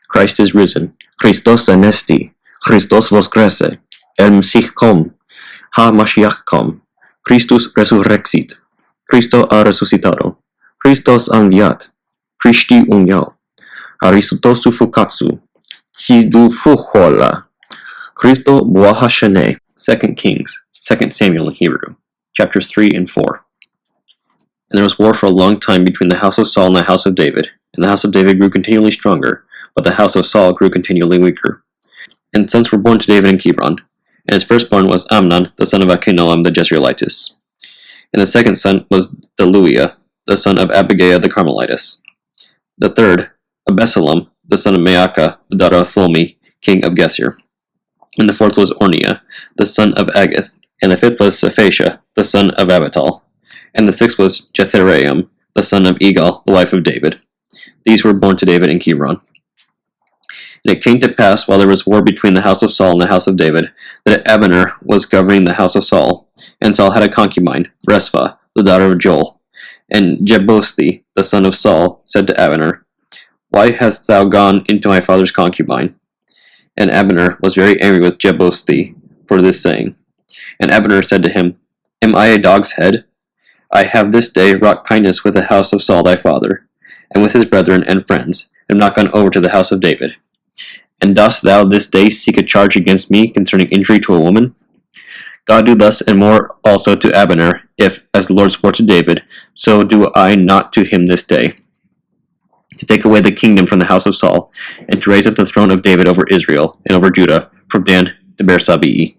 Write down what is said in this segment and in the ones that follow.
Christ is risen. Christos anesti. Christos voskrese. El Msichkom. Ha Mashiachkom. Christus resurrexit. Cristo ha resucitado. Christos anviat. Christi uniao. Aristotosu fukatsu. Hidu fuhola. Christo buahashane. 2 Kings, 2 Samuel in Hebrew, chapters 3 and 4. And there was war for a long time between the house of Saul and the house of David, and the house of David grew continually stronger, but the house of Saul grew continually weaker. And sons were born to David in Hebron, and his firstborn was Amnon, the son of Ahinoam the Jezreelitess. And the second son was Deluiah, the son of Abigail the Carmelitess. The third, Absalom, the son of Maacah, the daughter of Tholmi, king of Gesur. And the fourth was Orniah, the son of Agith. And the fifth was Sapphasha, the son of Abital. And the sixth was Jetheraim, the son of Egal, the wife of David. These were born to David in Hebron. And it came to pass, while there was war between the house of Saul and the house of David, that Abner was governing the house of Saul. And Saul had a concubine, Resphah, the daughter of Joel. And Jebosti, the son of Saul, said to Abner, Why hast thou gone into my father's concubine? And Abner was very angry with Jebosti for this saying. And Abner said to him, Am I a dog's head? I have this day wrought kindness with the house of Saul thy father, and with his brethren and friends, and am not gone over to the house of David. And dost thou this day seek a charge against me concerning injury to a woman? God do thus and more also to Abner, if, as the Lord swore to David, so do I not to him this day, to take away the kingdom from the house of Saul, and to raise up the throne of David over Israel and over Judah, from Dan to Beersabai.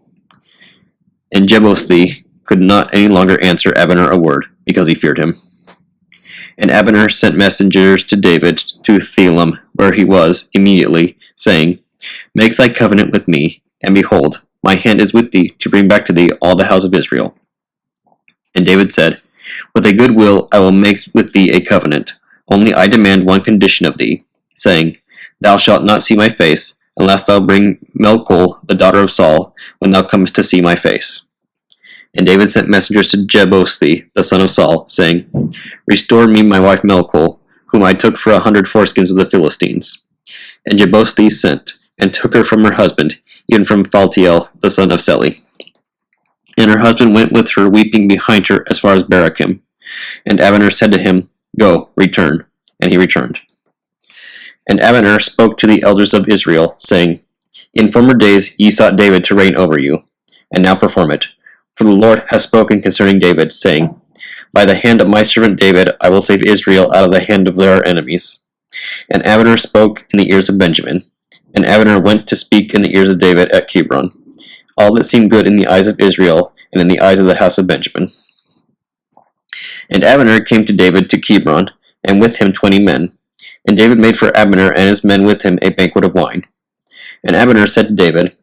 And Jebosti could not any longer answer Abner a word, because he feared him. And Abner sent messengers to David to Thelam, where he was, immediately, saying, Make thy covenant with me, and behold, my hand is with thee, to bring back to thee all the house of Israel. And David said, With a good will I will make with thee a covenant, only I demand one condition of thee, saying, Thou shalt not see my face, unless thou bring Melchol, the daughter of Saul, when thou comest to see my face. And David sent messengers to Jebosti, the son of Saul, saying, Restore me my wife Melchol, whom I took for 100 foreskins of the Philistines. And Jebosti sent, and took her from her husband, even from Phaltiel, the son of Seli. And her husband went with her, weeping behind her, as far as Barakim. And Abner said to him, Go, return. And he returned. And Abner spoke to the elders of Israel, saying, In former days ye sought David to reign over you, and now perform it. For the Lord has spoken concerning David, saying, By the hand of my servant David I will save Israel out of the hand of their enemies. And Abner spoke in the ears of Benjamin. And Abner went to speak in the ears of David at Hebron, all that seemed good in the eyes of Israel, and in the eyes of the house of Benjamin. And Abner came to David to Hebron, and with him 20 men. And David made for Abner and his men with him a banquet of wine. And Abner said to David,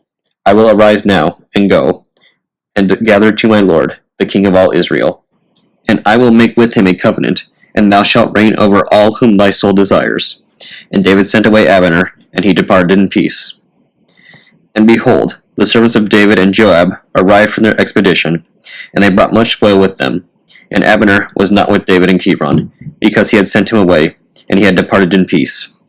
I will arise now, and go, and gather to my lord, the king of all Israel. And I will make with him a covenant, and thou shalt reign over all whom thy soul desires. And David sent away Abner, and he departed in peace. And behold, the servants of David and Joab arrived from their expedition, and they brought much spoil with them. And Abner was not with David in Hebron, because he had sent him away, and he had departed in peace.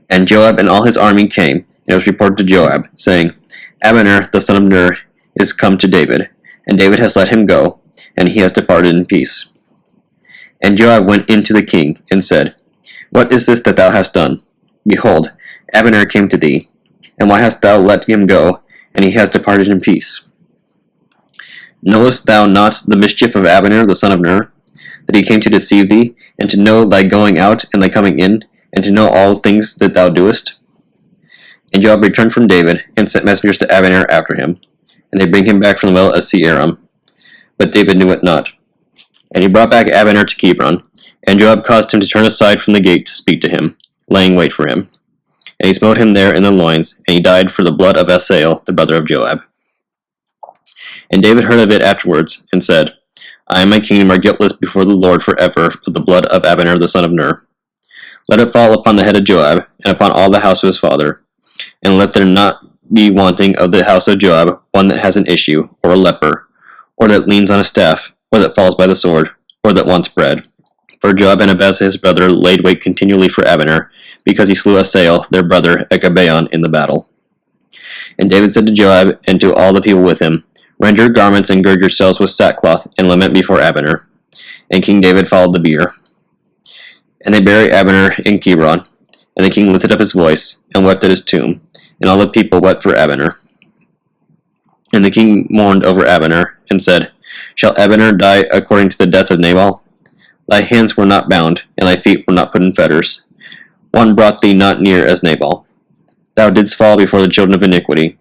And Joab and all his army came, and it was reported to Joab, saying, Abner the son of Ner is come to David, and David has let him go, and he has departed in peace. And Joab went in to the king, and said, What is this that thou hast done? Behold, Abner came to thee, and why hast thou let him go, and he has departed in peace? Knowest thou not the mischief of Abner the son of Ner, that he came to deceive thee, and to know thy going out and thy coming in, and to know all things that thou doest? And Joab returned from David, and sent messengers to Abner after him, and they bring him back from the well of Searam. But David knew it not. And he brought back Abner to Hebron, and Joab caused him to turn aside from the gate to speak to him, laying wait for him. And he smote him there in the loins, and he died for the blood of Asahel, the brother of Joab. And David heard of it afterwards, and said, I and my kingdom are guiltless before the Lord forever for the blood of Abner the son of Ner. Let it fall upon the head of Joab, and upon all the house of his father, and let there not be wanting of the house of Joab one that has an issue, or a leper, or that leans on a staff, or that falls by the sword, or that wants bread. For Joab and Abijah his brother laid wait continually for Abner, because he slew Asahel their brother at Gibeon in the battle. And David said to Joab and to all the people with him, Rend your garments and gird yourselves with sackcloth, and lament before Abner. And King David followed the bier. And they buried Abner in Hebron. And the king lifted up his voice, and wept at his tomb, and all the people wept for Abner. And the king mourned over Abner, and said, Shall Abner die according to the death of Nabal? Thy hands were not bound, and thy feet were not put in fetters. One brought thee not near as Nabal. Thou didst fall before the children of iniquity.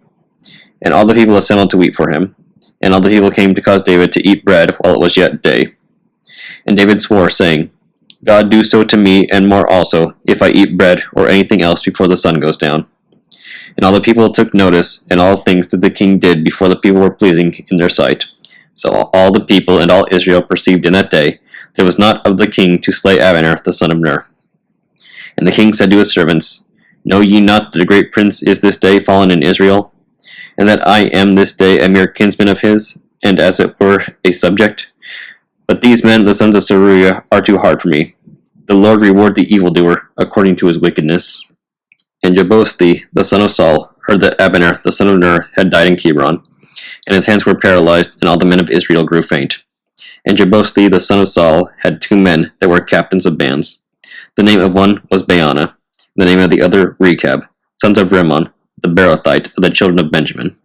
And all the people assembled to weep for him. And all the people came to cause David to eat bread while it was yet day. And David swore, saying, God do so to me, and more also, if I eat bread or anything else before the sun goes down. And all the people took notice, and all things that the king did before the people were pleasing in their sight. So all the people and all Israel perceived in that day that it was not of the king to slay Abner the son of Ner. And the king said to his servants, Know ye not that a great prince is this day fallen in Israel, and that I am this day a mere kinsman of his, and as it were a subject? But these men, the sons of Zeruiah, are too hard for me. The Lord reward the evildoer according to his wickedness. And Jebosti, the son of Saul, heard that Abner the son of Ner had died in Hebron, and his hands were paralyzed, and all the men of Israel grew faint. And Jebosti, the son of Saul, had 2 men that were captains of bands. The name of one was Baana, the name of the other Rechab, sons of Rimmon, the Beerothite of the children of Benjamin.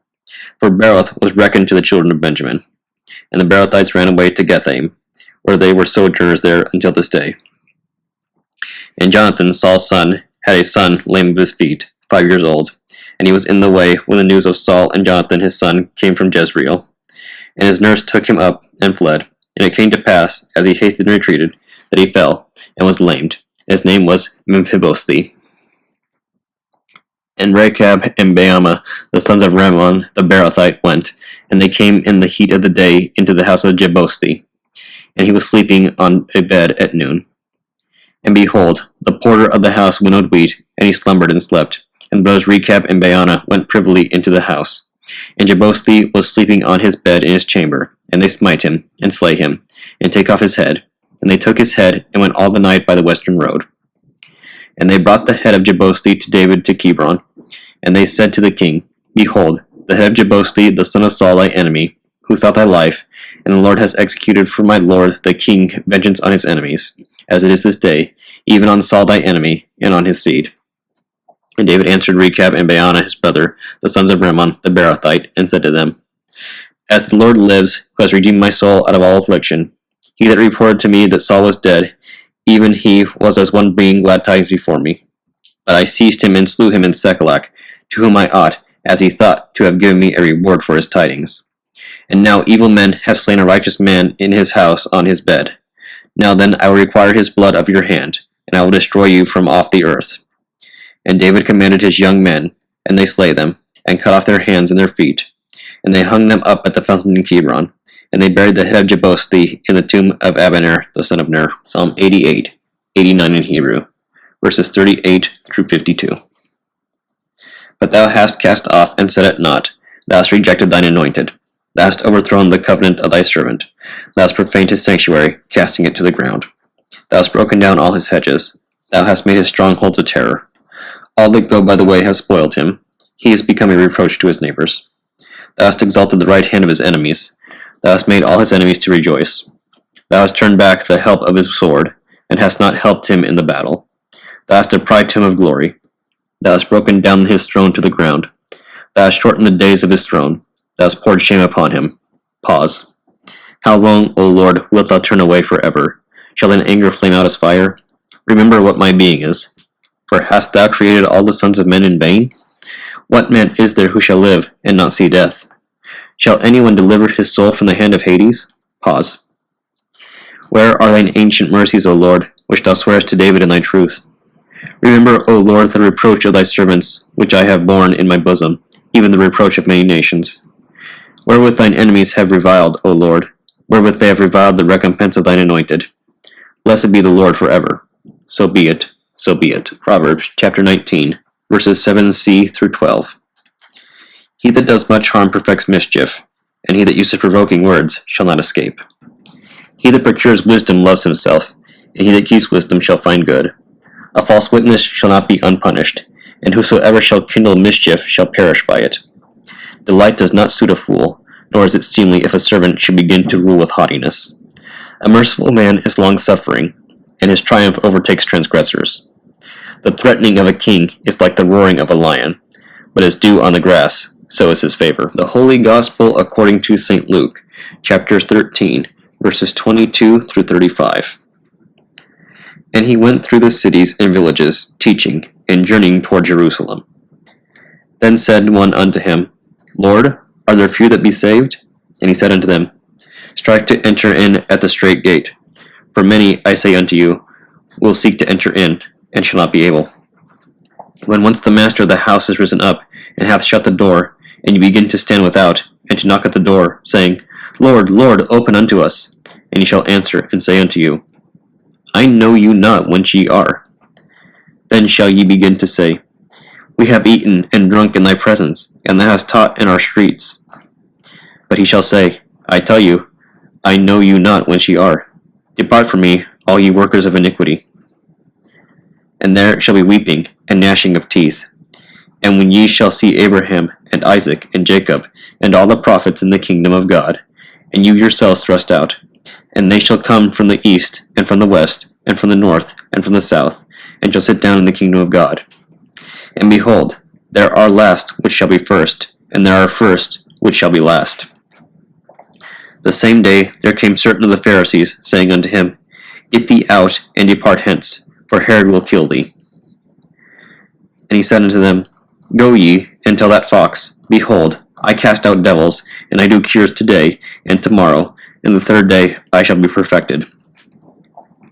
For Beeroth was reckoned to the children of Benjamin. And the Beerothites ran away to Gethaim, where they were sojourners there until this day. And Jonathan, Saul's son, had a son lame of his feet, 5 years old, and he was in the way when the news of Saul and Jonathan his son came from Jezreel. And his nurse took him up and fled. And it came to pass, as he hasted and retreated, that he fell, and was lamed. His name was Mephibosheth. And Rechab and Baama, the sons of Rimmon the Beerothite, went, and they came in the heat of the day into the house of Jebosti. And he was sleeping on a bed at noon. And behold, the porter of the house winnowed wheat, and he slumbered and slept. And the brothers Rechab and Baana went privily into the house. And Jebosti was sleeping on his bed in his chamber, and they smite him, and slay him, and take off his head. And they took his head, and went all the night by the western road. And they brought the head of Jebosti to David to Hebron. And they said to the king, Behold, the head of Jebosti, the son of Saul, thy enemy, who sought thy life, and the Lord has executed for my lord the king vengeance on his enemies, as it is this day, even on Saul thy enemy, and on his seed. And David answered Rechab and Baana his brother, the sons of Rimmon the Beerothite, and said to them, As the Lord lives, who has redeemed my soul out of all affliction, he that reported to me that Saul was dead, even he was as one bringing glad tidings before me. But I seized him and slew him in Sekelac, to whom I ought, as he thought, to have given me a reward for his tidings. And now evil men have slain a righteous man in his house on his bed. Now then I will require his blood of your hand, and I will destroy you from off the earth. And David commanded his young men, and they slay them, and cut off their hands and their feet. And they hung them up at the fountain in Hebron, and they buried the head of Jebosti in the tomb of Abner the son of Ner. Psalm 88, 89 in Hebrew, verses 38 through 52. But thou hast cast off and set at naught, thou hast rejected thine anointed. Thou hast overthrown the covenant of thy servant. Thou hast profaned his sanctuary, casting it to the ground. Thou hast broken down all his hedges. Thou hast made his strongholds a terror. All that go by the way have spoiled him. He is become a reproach to his neighbors. Thou hast exalted the right hand of his enemies. Thou hast made all his enemies to rejoice. Thou hast turned back the help of his sword, and hast not helped him in the battle. Thou hast deprived him of glory. Thou hast broken down his throne to the ground. Thou hast shortened the days of his throne. Thou hast poured shame upon him. Pause. How long, O Lord, wilt thou turn away forever? Shall thine anger flame out as fire? Remember what my being is. For hast thou created all the sons of men in vain? What man is there who shall live, and not see death? Shall anyone deliver his soul from the hand of Hades? Pause. Where are thine ancient mercies, O Lord, which thou swearest to David in thy truth? Remember, O Lord, the reproach of thy servants, which I have borne in my bosom, even the reproach of many nations. Wherewith thine enemies have reviled, O Lord, wherewith they have reviled the recompense of thine anointed. Blessed be the Lord forever. So be it, so be it. Proverbs chapter 19, verses 7c through 12. He that does much harm perfects mischief, and he that uses provoking words shall not escape. He that procures wisdom loves himself, and he that keeps wisdom shall find good. A false witness shall not be unpunished, and whosoever shall kindle mischief shall perish by it. Delight does not suit a fool, nor is it seemly if a servant should begin to rule with haughtiness. A merciful man is long-suffering, and his triumph overtakes transgressors. The threatening of a king is like the roaring of a lion, but as dew on the grass, so is his favor. The Holy Gospel according to St. Luke, chapter 13, verses 22 through 35. And he went through the cities and villages, teaching, and journeying toward Jerusalem. Then said one unto him, Lord, are there few that be saved? And he said unto them, Strive to enter in at the strait gate. For many, I say unto you, will seek to enter in, and shall not be able. When once the master of the house is risen up, and hath shut the door, and you begin to stand without, and to knock at the door, saying, Lord, Lord, open unto us. And he shall answer and say unto you, I know you not whence ye are. Then shall ye begin to say, We have eaten and drunk in thy presence, and thou hast taught in our streets. But he shall say, I tell you, I know you not whence ye are. Depart from me, all ye workers of iniquity. And there shall be weeping and gnashing of teeth. And when ye shall see Abraham and Isaac and Jacob and all the prophets in the kingdom of God, and you yourselves thrust out, and they shall come from the east and from the west and from the north and from the south, and shall sit down in the kingdom of God. And behold, there are last which shall be first, and there are first which shall be last. The same day there came certain of the Pharisees, saying unto him, Get thee out, and depart hence, for Herod will kill thee. And he said unto them, Go ye, and tell that fox, Behold, I cast out devils, and I do cures today and tomorrow, and the third day I shall be perfected.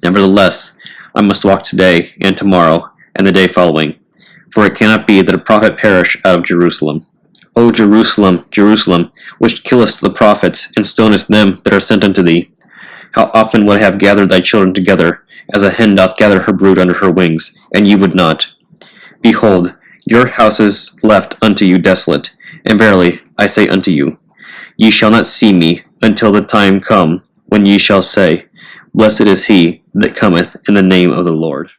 Nevertheless, I must walk today and tomorrow, and the day following, for it cannot be that a prophet perish out of Jerusalem. O Jerusalem, Jerusalem, which killest the prophets, and stonest them that are sent unto thee, how often would I have gathered thy children together, as a hen doth gather her brood under her wings, and ye would not. Behold, your house is left unto you desolate, and verily I say unto you, ye shall not see me until the time come when ye shall say, Blessed is he that cometh in the name of the Lord.